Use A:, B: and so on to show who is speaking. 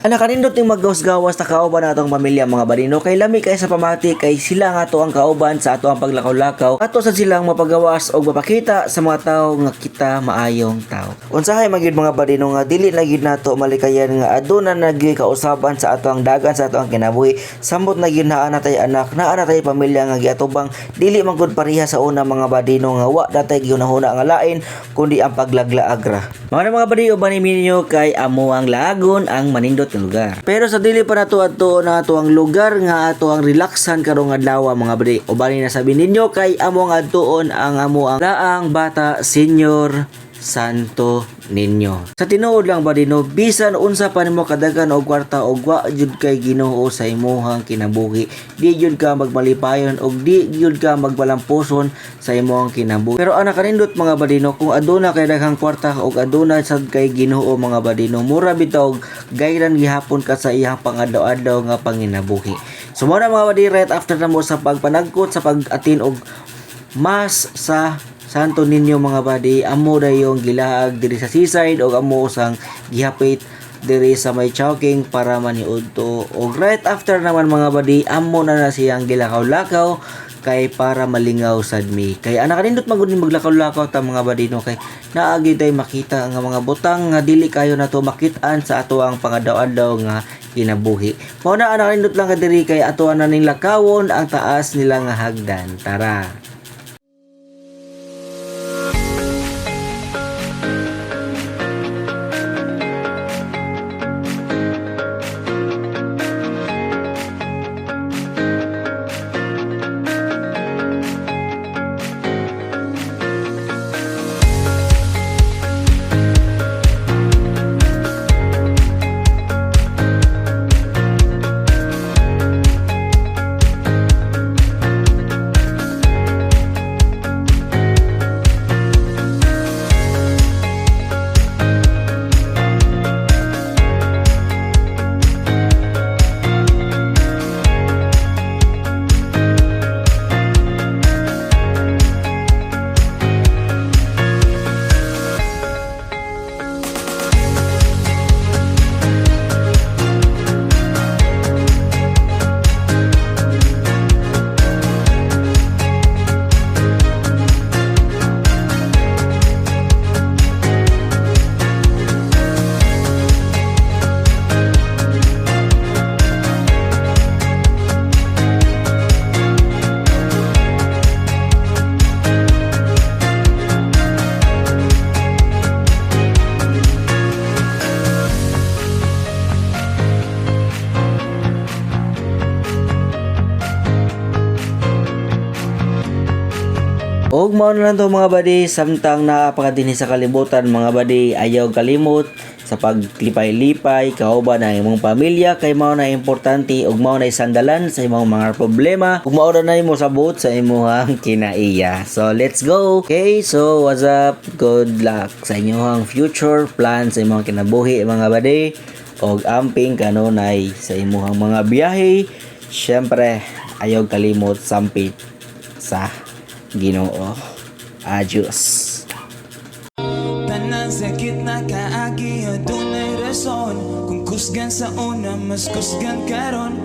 A: Anak kanindot ning maggawas-gawas na kauban na atong pamilya mga badino kay lami kay sa pamati kay sila nga ato ang kauban sa ato ang paglakaw-lakaw ato sa silang mapagawas o mapakita sa mga tao nga kita maayong tao. Unsahay magyud mga badino nga dili na gyud nato malikayan nga aduna nagi kausaban sa ato ang dagan sa ato ang kinabuhi samot na gyud naa natay anak naa natay pamilya nga giatubang dili man gud pareha sa una mga badino nga wa datay gihunahuna nga lain kundi ang paglaglaag. Mga badino bani minyo kay amo ang lagon ang manindot nga lugar. Pero sa dili pa nato adto na ato ang lugar nga ato ang relaxan karong adlaw mga badi. Ubani na sabi ninyo kay amo ang adtuon ang amo ang laang bata Senior Santo Niño. Sa tinuod lang badino bisan unsa pa nimo kadagan og kwarta og wa jud kay Ginoo sa imong kinabuhi, di jud ka magmalipayon og di jud ka magbalampuson sa imong kinabuhi. Pero ana kanindot mga badino kung aduna kay daghang kwarta og aduna sad kay Ginoo mga badino mura bitaw gayran gihapon ka sa iyang pangadlaw-adlaw nga panginabuhi. So mo na mga badi right after na mo sa pagpanagkot sa pag-atin og mas sa Santo Niño mga badi, amo dayong gilaag diri sa seaside o amo sang gihapit diri sa may Chowking para maniudto. Og right after naman mga badi, amo na siyang gilakaw-lakaw kay para malingaw sad mi. Kay ana kanindot magud ni maglakaw-lakaw ta mga badino kay naagi tay makita nga mga butang nga dili kayo nato makit-an sa ato ang pangadaw-adlaw nga kinabuhi. Mao na ana kanindot lang ka diri kay ato na ning lakawon ang taas nila nga hagdan. Tara. Og mao na lang to mga badi samtang napakadinhi sa kalibutan mga badi ayaw kalimot sa paglipay-lipay kauban ang imong pamilya kay mao na importante ug mao na sandalan sa imong mga problema ug mao na imo sabot sa imong kinaiya. So let's go. Okay, so what's up? Good luck sa inyong future plans sa imong kinabuhi mga badi og amping kanunay sa imong mga biyahe. Syempre ayaw kalimot sampit sa Ginoo. Adios.
B: Tanan sakit na kaagi adunay rason kung kusgan sa una mas kusgan karon.